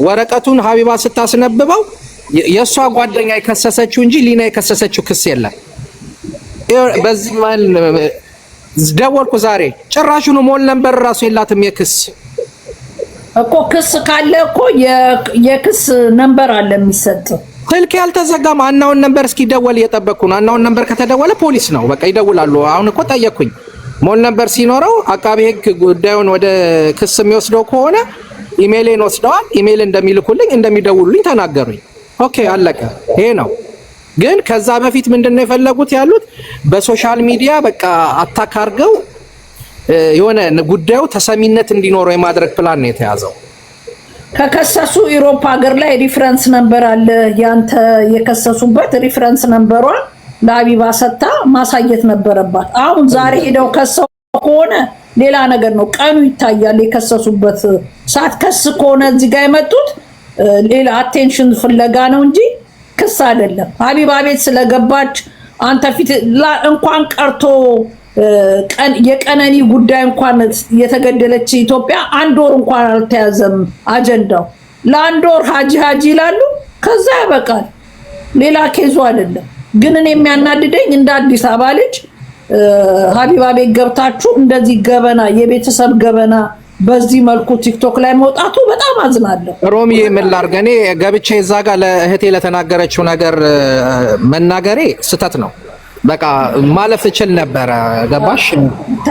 ወረቀቱን ሀቢባ ስታስነብበው የሷ ጓደኛ የከሰሰችው እንጂ ሊና የከሰሰችው ክስ የለም። በዚህ ማል ደወልኩ ዛሬ ጭራሹን ሞል ነበር ራሱ የላትም የክስ እኮ ክስ ካለ እኮ የክስ ነምበር አለ የሚሰጥ ስልክ ያልተዘጋም አናውን ነምበር እስኪደወል እየጠበቅኩ ነው። አናውን ነምበር ከተደወለ ፖሊስ ነው በቃ ይደውላሉ። አሁን እኮ ጠየቅኩኝ ሞል ነምበር ሲኖረው አቃቤ ህግ ጉዳዩን ወደ ክስ የሚወስደው ከሆነ ኢሜይልን ወስደዋል። ኢሜይል እንደሚልኩልኝ እንደሚደውሉልኝ ተናገሩኝ። ኦኬ አለቀ። ይሄ ነው። ግን ከዛ በፊት ምንድነው የፈለጉት ያሉት በሶሻል ሚዲያ በቃ አታክ አድርገው የሆነ ጉዳዩ ተሰሚነት እንዲኖረው የማድረግ ፕላን ነው የተያዘው። ከከሰሱ ኢሮፓ ሀገር ላይ ሪፈረንስ ነምበር አለ። ያንተ የከሰሱበት ሪፈረንስ ነምበሯን ለሀቢባ ሰታ ማሳየት ነበረባት። አሁን ዛሬ ሄደው ከሰው ከሆነ ሌላ ነገር ነው። ቀኑ ይታያል። የከሰሱበት ሰዓት ከስ ከሆነ እዚህ ጋር የመጡት ሌላ አቴንሽን ፍለጋ ነው እንጂ ክስ አይደለም። ሀቢባ ቤት ስለገባች አንተ ፊት እንኳን ቀርቶ የቀነኒ ጉዳይ እንኳን የተገደለች ኢትዮጵያ አንድ ወር እንኳን አልተያዘም አጀንዳው። ለአንድ ወር ሀጂ ይላሉ፣ ከዛ ያበቃል። ሌላ ኬዙ አይደለም። ግን እኔ የሚያናድደኝ እንደ አዲስ አበባ ልጅ ሀቢባ ቤት ገብታችሁ እንደዚህ ገበና የቤተሰብ ገበና በዚህ መልኩ ቲክቶክ ላይ መውጣቱ በጣም አዝናለሁ። ሮሚዬ ምን ላድርግ እኔ ገብቼ እዛ ጋር ለእህቴ ለተናገረችው ነገር መናገሬ ስተት ነው። በቃ ማለፍ እችል ነበረ ገባሽ?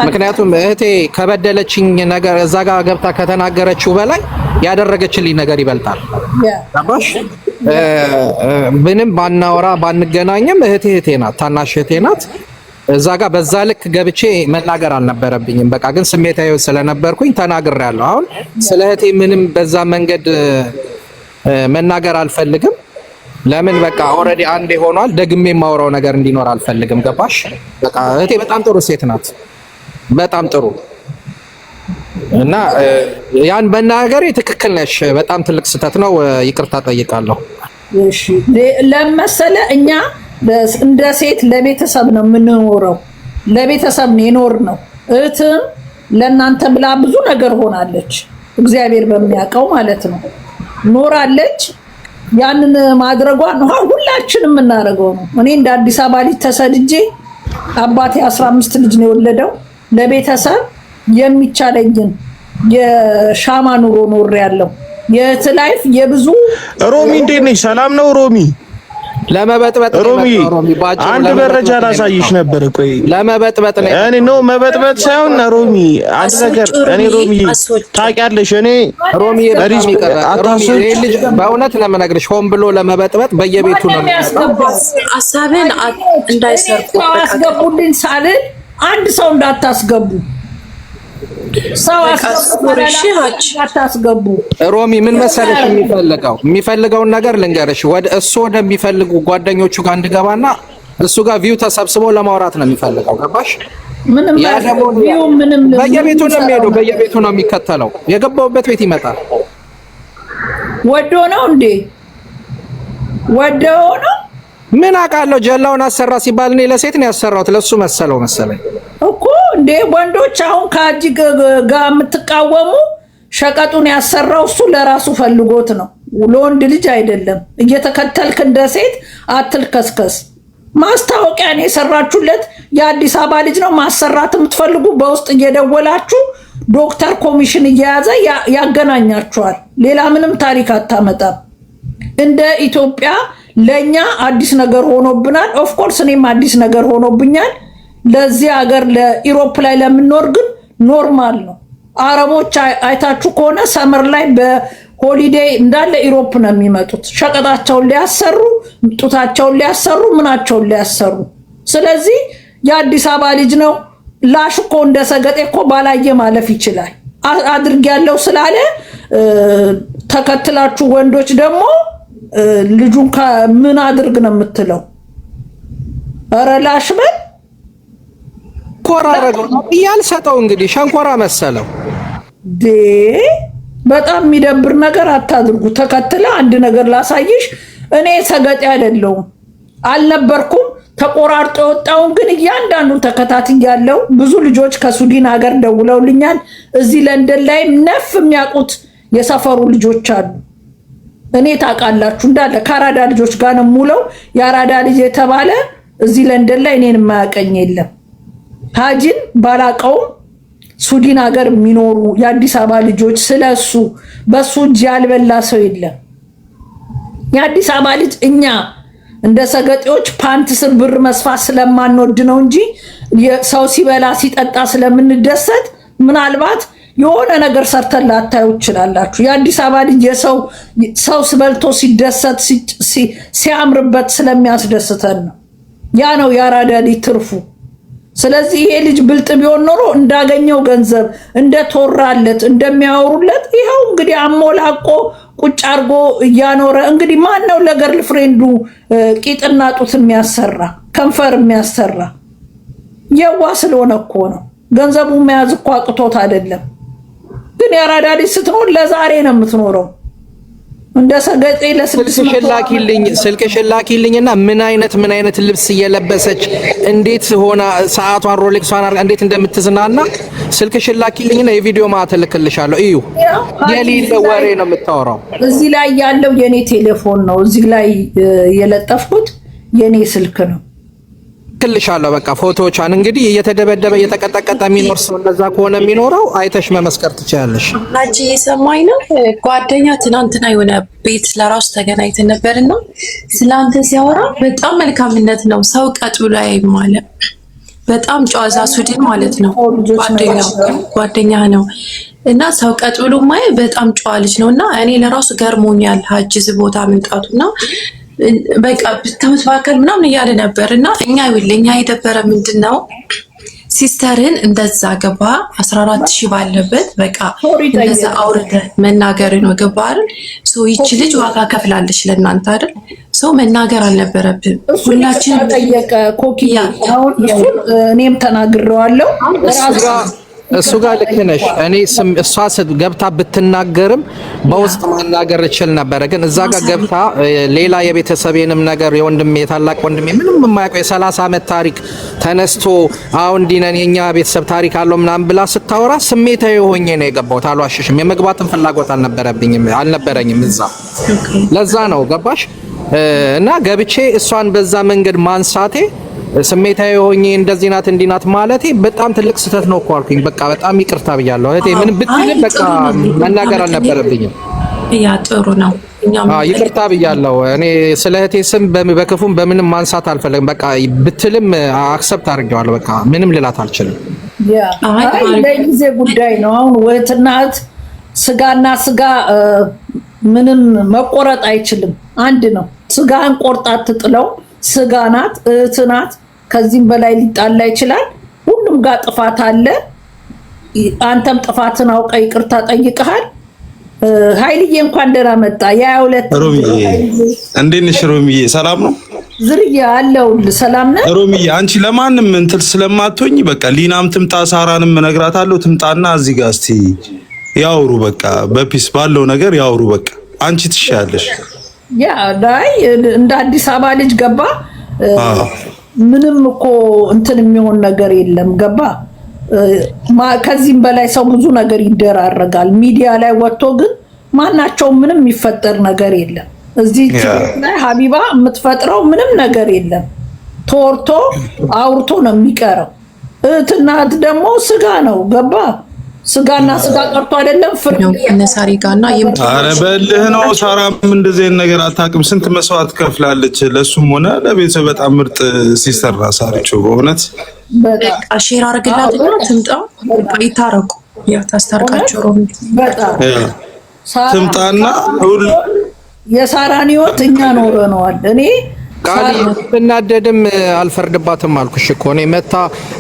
ምክንያቱም እህቴ ከበደለችኝ ነገር እዛ ጋር ገብታ ከተናገረችው በላይ ያደረገችልኝ ነገር ይበልጣል። ገባሽ? ምንም ባናወራ ባንገናኝም እህቴ ናት፣ ታናሽ እህቴ ናት። እዛ ጋር በዛ ልክ ገብቼ መናገር አልነበረብኝም። በቃ ግን ስሜታዊ ስለነበርኩኝ ተናግሬያለሁ። አሁን ስለ እህቴ ምንም በዛ መንገድ መናገር አልፈልግም። ለምን በቃ ኦልሬዲ አንዴ ሆኗል። ደግሜ የማወራው ነገር እንዲኖር አልፈልግም። ገባሽ? በቃ እህቴ በጣም ጥሩ ሴት ናት፣ በጣም ጥሩ እና ያን መናገሬ ትክክል ነሽ። በጣም ትልቅ ስህተት ነው። ይቅርታ ጠይቃለሁ። እሺ ለመሰለ እኛ እንደ ሴት ለቤተሰብ ነው የምንኖረው። ለቤተሰብ ነው የኖርነው። እህትም ለእናንተ ብላ ብዙ ነገር ሆናለች። እግዚአብሔር በሚያውቀው ማለት ነው ኖራለች። ያንን ማድረጓ ነው ሁላችንም የምናደርገው ነው። እኔ እንደ አዲስ አበባ ልጅ ተሰድጄ አባቴ 15 ልጅ ነው የወለደው። ለቤተሰብ የሚቻለኝን የሻማ ኑሮ ኖር ያለው የእህት ላይፍ የብዙ ሮሚ እንዴት ነሽ? ሰላም ነው ሮሚ? ለመበጥበጥ ሮሚ አንድ መረጃ ላሳይሽ ነበር። ቆይ ለመበጥበጥ ነው እኔ ነው መበጥበጥ ሳይሆን ሮሚ አንድ ነገር እኔ ሮሚ ታውቂያለሽ፣ እኔ ሮሚ ልጅ በእውነት ለመነግርሽ ሆን ብሎ ለመበጥበጥ በየቤቱ ነው ሀሳብን እንዳይሰርቁ አስገቡልኝ ሳልል አንድ ሰው እንዳታስገቡ ሰው አታስገቡ። ሮሚ ምን መሰለሽ የሚፈልገውን ነገር ልንገርሽ። ወደ እሱ ወደሚፈልጉ ጓደኞቹ ጋር እንድገባና እሱ ጋር ቪው ተሰብስቦ ለማውራት ነው የሚፈልገው። ገባሽ? ምንም በየቤቱ ነው የሚሄደው፣ በየቤቱ ነው የሚከተለው። የገባውበት ቤት ይመጣል። ወዶ ነው እንዴ? ወዶ ነው። ምን አውቃለሁ። ጀላውን አሰራ ሲባል እኔ ለሴት ነው ያሰራሁት፣ ለሱ መሰለው መሰለኝ እኮ እንዴ። ወንዶች አሁን ከአጂ ጋር የምትቃወሙ ሸቀጡን ያሰራው እሱ ለራሱ ፈልጎት ነው፣ ለወንድ ልጅ አይደለም። እየተከተልክ እንደ ሴት አትልከስከስ። ማስታወቂያ ነው የሰራችሁለት። የአዲስ አበባ ልጅ ነው። ማሰራት የምትፈልጉ በውስጥ እየደወላችሁ ዶክተር ኮሚሽን እየያዘ ያገናኛችኋል። ሌላ ምንም ታሪክ አታመጣም። እንደ ኢትዮጵያ ለኛ አዲስ ነገር ሆኖብናል። ኦፍ ኮርስ እኔም አዲስ ነገር ሆኖብኛል። ለዚህ ሀገር ለኢሮፕ ላይ ለምንኖር ግን ኖርማል ነው። አረቦች አይታችሁ ከሆነ ሰመር ላይ በሆሊዴይ እንዳለ ኢሮፕ ነው የሚመጡት። ሸቀጣቸውን ሊያሰሩ፣ ጡታቸውን ሊያሰሩ፣ ምናቸውን ሊያሰሩ። ስለዚህ የአዲስ አበባ ልጅ ነው ላሽ እኮ እንደ ሰገጤ እኮ ባላየ ማለፍ ይችላል። አድርግ ያለው ስላለ ተከትላችሁ ወንዶች ደግሞ ልጁን ምን አድርግ ነው የምትለው? ኧረ ላሽ በል ኮራ አረገው ያልሰጠው እንግዲህ ሸንኮራ መሰለው። በጣም የሚደብር ነገር አታድርጉ። ተከትለ አንድ ነገር ላሳይሽ። እኔ ሰገጤ አይደለሁም አልነበርኩም። ተቆራርጦ የወጣውን ግን እያንዳንዱን ተከታትያለሁ። ብዙ ልጆች ከሱዲን ሀገር ደውለውልኛል። እዚህ ለንደን ላይ ነፍ የሚያውቁት የሰፈሩ ልጆች አሉ። እኔ ታውቃላችሁ እንዳለ ከአራዳ ልጆች ጋር ነው ሙለው። የአራዳ ልጅ የተባለ እዚህ ለንደን ላይ እኔን የማያውቀኝ የለም። ሀጂን ባላቀውም ሱዲን ሀገር የሚኖሩ የአዲስ አበባ ልጆች ስለሱ በሱ እጅ ያልበላ ሰው የለም። የአዲስ አበባ ልጅ እኛ እንደ ሰገጤዎች ፓንት ስር ብር መስፋት ስለማንወድ ነው እንጂ ሰው ሲበላ ሲጠጣ ስለምንደሰት ምናልባት የሆነ ነገር ሰርተን ላታዩ ይችላላችሁ። የአዲስ አበባ ልጅ ሰው ስበልቶ ሲደሰት ሲያምርበት ስለሚያስደስተን ነው። ያ ነው የአራዳ ልጅ ትርፉ። ስለዚህ ይሄ ልጅ ብልጥ ቢሆን ኖሮ እንዳገኘው ገንዘብ እንደተወራለት እንደሚያወሩለት ይኸው እንግዲህ አሞላቆ ቁጭ አርጎ እያኖረ እንግዲህ ማን ነው ለገርል ፍሬንዱ ቂጥና ጡት የሚያሰራ ከንፈር የሚያሰራ? የዋ ስለሆነ እኮ ነው። ገንዘቡ መያዝ እኮ አቅቶት አይደለም። ግን የአራዳ ልጅ ስትኖር ለዛሬ ነው የምትኖረው። እንደ ሰገጤ ስልክሽን ላኪልኝና ምን አይነት ልብስ እየለበሰች እንዴት ሆና ሰዓቷን ሮሌክሷን አርጋ እንዴት እንደምትዝናና ስልክሽን ላኪልኝና የቪዲዮ ማዕተል ልክልሻለሁ። እዩ የሌለ ወሬ ነው የምታወራው። እዚህ ላይ ያለው የኔ ቴሌፎን ነው። እዚህ ላይ የለጠፍኩት የኔ ስልክ ነው። ልክልሻለሁ በቃ ፎቶዎቿን። እንግዲህ እየተደበደበ እየተቀጠቀጠ የሚኖር ሰው እንደዛ ከሆነ የሚኖረው አይተሽ መመስከር ትችላለሽ። አንቺ እየሰማኝ ነው። ጓደኛ ትናንትና የሆነ ቤት ለራሱ ተገናኝተን ነበርና ስላንተ ሲያወራ በጣም መልካምነት ነው። ሰው ቀጥ ብሎ አይም ማለት በጣም ጨዋዛ ሱዲን ማለት ነው። ጓደኛ ነው እና ሰው ቀጥ ብሎ ማየ በጣም ጨዋ ልጅ ነውና እኔ ለራሱ ገርሞኛል ሀጅዝ ቦታ መምጣቱና በቃ ተመትባከል ምናምን እያለ ነበር። እና እኛ ይልኛ የደበረ ምንድነው ሲስተርን እንደዛ ገባ 14000 ባለበት በቃ እንደዛ አውርደ መናገር ነው ገባ አይደል? ይቺ ልጅ ዋጋ ከፍላለች ለእናንተ አይደል? መናገር አልነበረብን። ሁላችን ጠየቀ ኮኪያ አሁን እኔም ተናግሬዋለሁ። እሱ ጋር ልክ ነሽ። እኔ እሷ ገብታ ብትናገርም በውስጥ ማናገር እችል ነበረ። ግን እዛ ጋር ገብታ ሌላ የቤተሰቤንም ነገር የወንድሜ የታላቅ ወንድሜ ምንም የማያውቀው የ30 ዓመት ታሪክ ተነስቶ አሁን ዲነን የኛ ቤተሰብ ታሪክ አለው ምናምን ብላ ስታወራ ስሜታዊ ሆኜ ነው የገባሁት። አልዋሽሽም። የመግባትን ፍላጎት አልነበረኝም እዛ። ለዛ ነው ገባሽ? እና ገብቼ እሷን በዛ መንገድ ማንሳቴ ስሜታዊ ሆኜ እንደዚህ ናት እንዲህ ናት ማለቴ በጣም ትልቅ ስህተት ነው እኮ አልኩኝ። በቃ በጣም ይቅርታ ብያለሁ እህቴ። ምን ብትልም በቃ መናገር አልነበረብኝም። ያ ጥሩ ነው። ይቅርታ ብያለሁ። እኔ ስለ እህቴ ስም በክፉም በምንም ማንሳት አልፈለግም። በቃ ብትልም አክሰፕት አድርጌዋለሁ። በቃ ምንም ልላት አልችልም። ለጊዜ ጉዳይ ነው። አሁን ወትና ስጋና ስጋ ምንም መቆረጥ አይችልም። አንድ ነው። ስጋን ቆርጣ ትጥለው ስጋ ናት፣ እህት ናት። ከዚህም በላይ ሊጣላ ይችላል። ሁሉም ጋር ጥፋት አለ። አንተም ጥፋትን አውቀ ይቅርታ ጠይቀሃል። ኃይልዬ እንኳን ደህና መጣ። ያ22 ሮሚዬ እንዴት ነሽ? ሮሚዬ ሰላም ነው? ዝርያ አለው። ሰላም ነህ ሮሚዬ? አንቺ ለማንም እንትን ስለማትሆኝ በቃ ሊናም ትምጣ ሳራንም እነግራታለሁ ትምጣና እዚህ ጋር እስቲ ያውሩ። በቃ በፒስ ባለው ነገር ያውሩ። በቃ አንቺ ትሻለሽ። ያ ዳይ እንደ አዲስ አበባ ልጅ ገባ። ምንም እኮ እንትን የሚሆን ነገር የለም ገባ። ከዚህም በላይ ሰው ብዙ ነገር ይደራረጋል ሚዲያ ላይ ወጥቶ፣ ግን ማናቸው ምንም የሚፈጠር ነገር የለም። እዚህ ላይ ሀቢባ የምትፈጥረው ምንም ነገር የለም። ተወርቶ አውርቶ ነው የሚቀረው። እህትና እህት ደግሞ ስጋ ነው ገባ። ስጋና ስጋ ቀርቶ አይደለም ፍርድ ነው እነሳሪ ጋርና ኧረ በልህ ነው። ሳራም እንደዚህ አይነት ነገር አታውቅም። ስንት መስዋዕት ከፍላለች ለሱም ሆነ ለቤተሰብ። በጣም ምርጥ ሲስተር ሳሪቾ በእውነት በቃ ሼር አድርግላትና ትምጣ ይታረቁ። ያ ታስታርቃቸው ሮሚ በጣም ትምጣና ሁሉ የሳራን ህይወት እኛ ኖረነዋል። እኔ ቃል ብናደድም አልፈርድባትም አልኩሽ እኮ። እኔ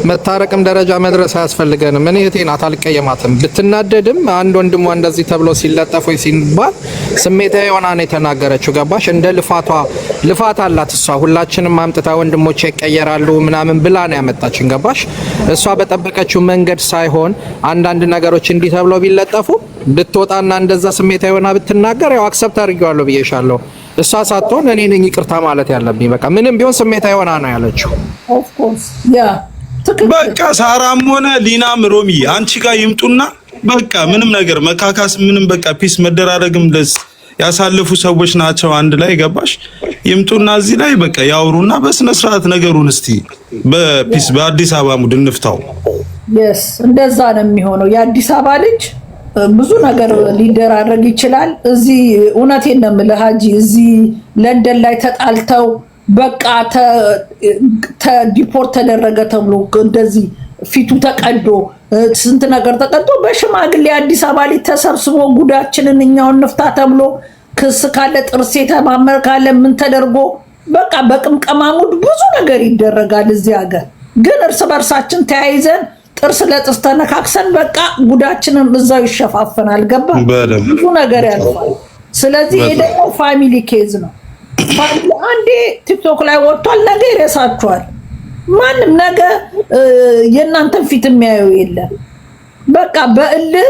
መታረቅም ደረጃ መድረስ አያስፈልገንም። እኔ እህቴ ናት አልቀየማትም። ብትናደድም አንድ ወንድሟ እንደዚህ ተብሎ ሲለጠፍ ወይ ሲባል ስሜታዊ ሆና ነው የተናገረችው ገባሽ? እንደ ልፋት አላት እሷ። ሁላችንም አምጥታ ወንድሞቼ ይቀየራሉ ምናምን ብላ ነው ያመጣችን ገባሽ? እሷ በጠበቀችው መንገድ ሳይሆን አንዳንድ ነገሮች እንዲህ ተብለው ቢለጠፉ ብትወጣና እንደዛ ስሜታዊ ሆና ብትናገር ያው አክሰፕት አድርጌዋለሁ ብዬሻለሁ። እሷ ሳትሆን እኔ ነኝ ይቅርታ ማለት ያለብኝ። በቃ ምንም ቢሆን ስሜታዊ ሆና ነው ያለችው። ኦፍ ኮርስ ያ በቃ ሳራም ሆነ ሊናም ሮሚ አንቺ ጋር ይምጡና በቃ ምንም ነገር መካካስ ምንም በቃ ፒስ መደራረግም ያሳለፉ ሰዎች ናቸው አንድ ላይ ገባሽ? ይምጡና እዚህ ላይ በቃ ያውሩና በስነ ስርዓት ነገሩን እስቲ በፒስ በአዲስ አበባ ሙድ እንፍታው። የስ እንደዛ ነው የሚሆነው። የአዲስ አበባ ልጅ ብዙ ነገር ሊደራረግ ይችላል። እዚህ እውነቴን ነው የምልህ ሀጂ፣ እዚህ ለንደን ላይ ተጣልተው በቃ ዲፖርት ተደረገ ተብሎ እንደዚህ ፊቱ ተቀዶ ስንት ነገር ተቀዶ በሽማግሌ አዲስ አበባ ላይ ተሰብስቦ ጉዳችንን እኛውን ንፍታ ተብሎ ክስ ካለ ጥርስ የተማመር ካለ ምን ተደርጎ በቃ በቅምቀማሙድ ብዙ ነገር ይደረጋል እዚህ ሀገር። ግን እርስ በርሳችን ተያይዘን ጥርስ ለጥርስ ተነካክሰን በቃ ጉዳችንን እዛው ይሸፋፈናል። ገባ? ብዙ ነገር ያልፋል። ስለዚህ ይሄ ደግሞ ፋሚሊ ኬዝ ነው። አንዴ ቲክቶክ ላይ ወጥቷል፣ ነገ ይረሳችኋል። ማንም ነገ የእናንተን ፊት የሚያየው የለም። በቃ በእልህ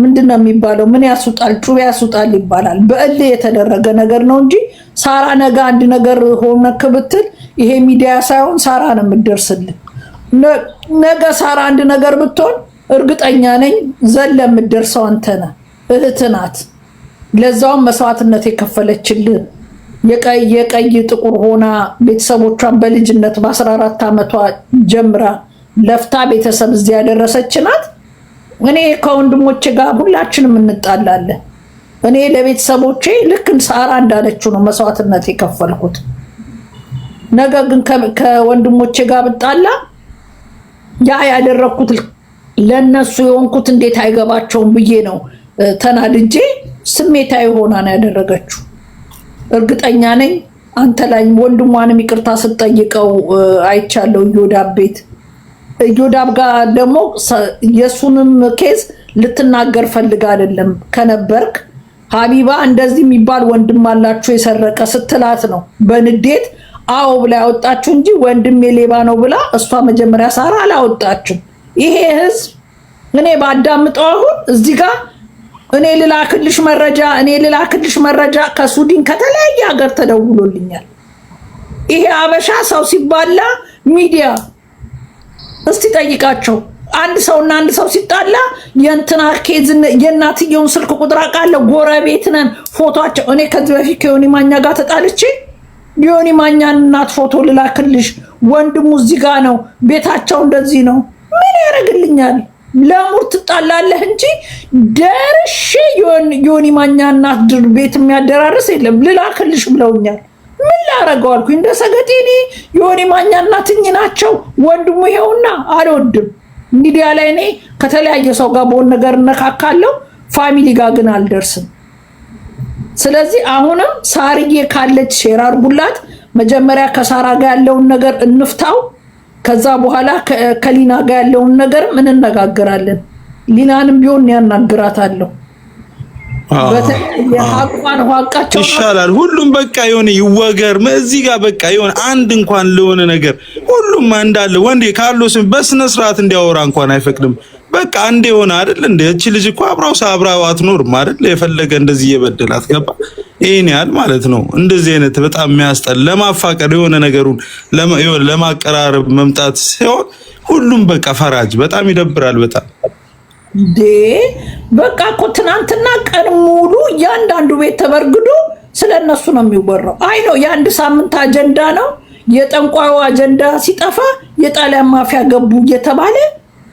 ምንድነው የሚባለው? ምን ያስውጣል ጩቤ ያስውጣል ይባላል። በእልህ የተደረገ ነገር ነው እንጂ ሳራ ነገ አንድ ነገር ሆነክ ብትል ይሄ ሚዲያ ሳይሆን ሳራ ነው የምትደርስልን። ነገ ሳራ አንድ ነገር ብትሆን እርግጠኛ ነኝ ዘለ የምትደርሰው አንተ ነህ። እህት ናት። ለዛውም መስዋዕትነት የከፈለችልን የቀይ ጥቁር ሆና ቤተሰቦቿን በልጅነት በ14 ዓመቷ ጀምራ ለፍታ ቤተሰብ እዚህ ያደረሰች ናት። እኔ ከወንድሞቼ ጋር ሁላችንም እንጣላለን። እኔ ለቤተሰቦቼ ልክ ሳራ እንዳለችው ነው መስዋዕትነት የከፈልኩት። ነገ ግን ከወንድሞቼ ጋር ብጣላ ያ ያደረኩት ለነሱ የሆንኩት እንዴት አይገባቸውም ብዬ ነው ተናድጄ ስሜታዊ ሆና ነው ያደረገችው። እርግጠኛ ነኝ አንተ ላይ ወንድሟንም ይቅርታ ስትጠይቀው አይቻለው እዮዳብ ቤት። እዮዳብ ጋር ደግሞ የሱንም ኬዝ ልትናገር ፈልጋ አይደለም ከነበርክ ሀቢባ እንደዚህ የሚባል ወንድም አላችሁ የሰረቀ ስትላት ነው በንዴት አው ብላ ያወጣችሁ እንጂ ወንድሜ ሌባ ነው ብላ እሷ መጀመሪያ ሳራ አላወጣችም። ይሄ ህዝብ እኔ ባዳምጠው አሁን እዚህ ጋር እኔ ልላክልሽ መረጃ ከሱዲን ከተለያየ ሀገር ተደውሎልኛል። ይሄ አበሻ ሰው ሲባላ ሚዲያ እስቲ ጠይቃቸው። አንድ ሰው ሲጣላ የእንትና ኬዝ የእናትየውን ስልክ ቁጥር አውቃለሁ፣ ጎረቤት ነን፣ ፎቶአቸው እኔ ከዚህ በፊት ከዮኒ ማኛ ጋር ተጣልቼ ዮኒ ማኛን እናት ፎቶ ልላክልሽ፣ ወንድሙ እዚህ ጋር ነው፣ ቤታቸው እንደዚህ ነው። ምን ያደርግልኛል? ለሙር ትጣላለህ እንጂ ደርሼ ዮኒ ማኛ እናት ድር ቤት የሚያደራርስ የለም። ልላክልሽ ብለውኛል። ምን ላረገው አልኩኝ። እንደ ሰገጤ እኔ ዮኒ ማኛ እናትኝ ናቸው፣ ወንድሙ ይሄውና አልወድም። ሚዲያ ላይ እኔ ከተለያየ ሰው ጋር በሆነ ነገር እነካካለሁ፣ ፋሚሊ ጋር ግን አልደርስም። ስለዚህ አሁንም ሳርዬ ካለች ሼር አድርጉላት። መጀመሪያ ከሳራ ጋር ያለውን ነገር እንፍታው። ከዛ በኋላ ከሊና ጋር ያለውን ነገር ምን እንነጋገራለን። ሊናንም ቢሆን ያናግራታለሁ። በተያቋን ሆቃቸው ይሻላል። ሁሉም በቃ የሆነ ይወገር እዚህ ጋር በቃ የሆነ አንድ እንኳን ለሆነ ነገር ሁሉም እንዳለ ወንዴ ካርሎስን በስነ ስርዓት እንዲያወራ እንኳን አይፈቅድም። በቃ አንዴ ሆነ አይደል እንዴ? እቺ ልጅ እኮ አብራው አትኖርም አይደል? የፈለገ እንደዚህ እየበደላት ገባ ይሄን ያህል ማለት ነው። እንደዚህ አይነት በጣም የሚያስጠል ለማፋቀር የሆነ ነገሩን ለማቀራረብ መምጣት ሲሆን ሁሉም በቃ ፈራጅ በጣም ይደብራል። በጣም በቃ እኮ ትናንትና ቀን ሙሉ እያንዳንዱ ቤት ተበርግዶ ስለነሱ ነው የሚወራው። አይ ነው የአንድ ሳምንት አጀንዳ ነው። የጠንቋዩ አጀንዳ ሲጠፋ የጣሊያን ማፊያ ገቡ እየተባለ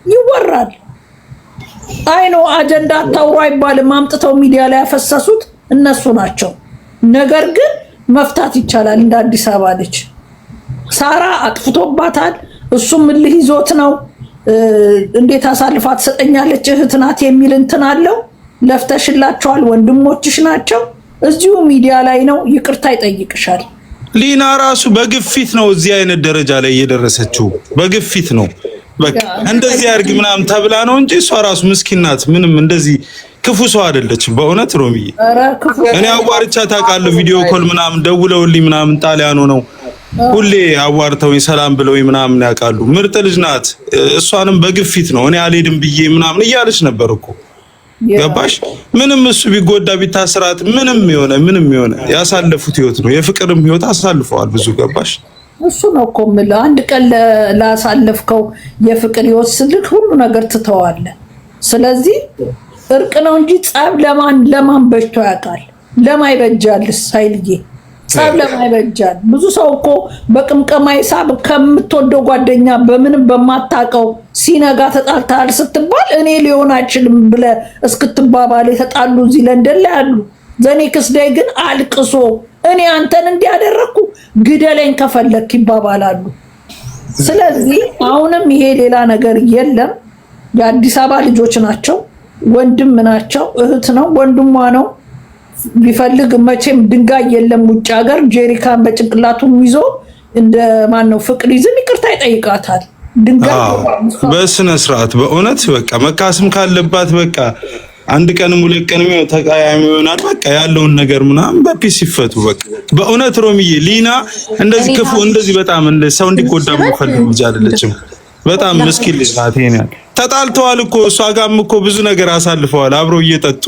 ይወራል። አይ ነው አጀንዳ ታውሮ አይባልም። አምጥተው ሚዲያ ላይ ያፈሰሱት እነሱ ናቸው። ነገር ግን መፍታት ይቻላል። እንደ አዲስ አበባ ልጅ ሳራ አጥፍቶባታል። እሱም እልህ ይዞት ነው። እንዴት አሳልፋ ትሰጠኛለች እህት ናት የሚል እንትን አለው። ለፍተሽላቸዋል፣ ወንድሞችሽ ናቸው። እዚሁ ሚዲያ ላይ ነው ይቅርታ ይጠይቅሻል። ሊና ራሱ በግፊት ነው እዚህ አይነት ደረጃ ላይ እየደረሰችው፣ በግፊት ነው። በቃ እንደዚህ አድርግ ምናምን ተብላ ነው እንጂ እሷ ራሱ ምስኪን ናት። ምንም እንደዚህ ክፉ ሰው አይደለችም። በእውነት ሮሚ እኔ አዋርቻት አውቃለሁ። ቪዲዮ ኮል ምናምን ደውለውልኝ ምናምን ጣሊያኖ ነው ሁሌ አዋርተውኝ ሰላም ብለውኝ ምናምን ያውቃሉ። ምርጥ ልጅ ናት። እሷንም በግፊት ነው እኔ አልሄድም ብዬ ምናምን እያለች ነበር እኮ ገባሽ? ምንም እሱ ቢጎዳ ቢታስራት ምንም የሆነ ያሳለፉት ህይወት ነው። የፍቅርም ህይወት አሳልፈዋል ብዙ ገባሽ? እሱ ነው እኮ የምልህ። አንድ ቀን ላሳለፍከው የፍቅር ህይወት ስልክ ሁሉ ነገር ትተዋለህ። ስለዚህ እርቅ ነው እንጂ ጸብ ለማን በጅቶ ያውቃል? ለማይበጃልስ ኃይልዬ ጸብ ለማይበጃል። ብዙ ሰው እኮ በቅምቀማ ሂሳብ ከምትወደው ጓደኛ በምንም በማታውቀው ሲነጋ ተጣልተሃል ስትባል እኔ ሊሆን አይችልም ብለህ እስክትባባል የተጣሉ እዚህ ለንደን ላይ አሉ። ዘኔ ክስዳይ ግን አልቅሶ እኔ አንተን እንዲያደረግኩ ግደለኝ ከፈለክ ይባባላሉ። ስለዚህ አሁንም ይሄ ሌላ ነገር የለም። የአዲስ አበባ ልጆች ናቸው፣ ወንድም ናቸው፣ እህት ነው፣ ወንድሟ ነው። ቢፈልግ መቼም ድንጋይ የለም ውጭ ሀገር ጄሪካን በጭንቅላቱም ይዞ እንደ ማን ነው ፍቅር ይዝም ይቅርታ ይጠይቃታል። ድንጋይ በስነ ስርዓት በእውነት በቃ መካስም ካለባት በቃ አንድ ቀንም ሁለት ቀንም ተቃያሚ ይሆናል። በቃ ያለውን ነገር ምናምን በፒስ ይፈቱ። በቃ በእውነት ሮሚዬ ሊና እንደዚህ ክፉ እንደዚህ በጣም ሰው እንዲጎዳ የምፈልግ ልጅ አይደለችም። በጣም ምስኪን ልጅ ናት። ተጣልተዋል እኮ እሷ ጋርም እኮ ብዙ ነገር አሳልፈዋል አብረው እየጠጡ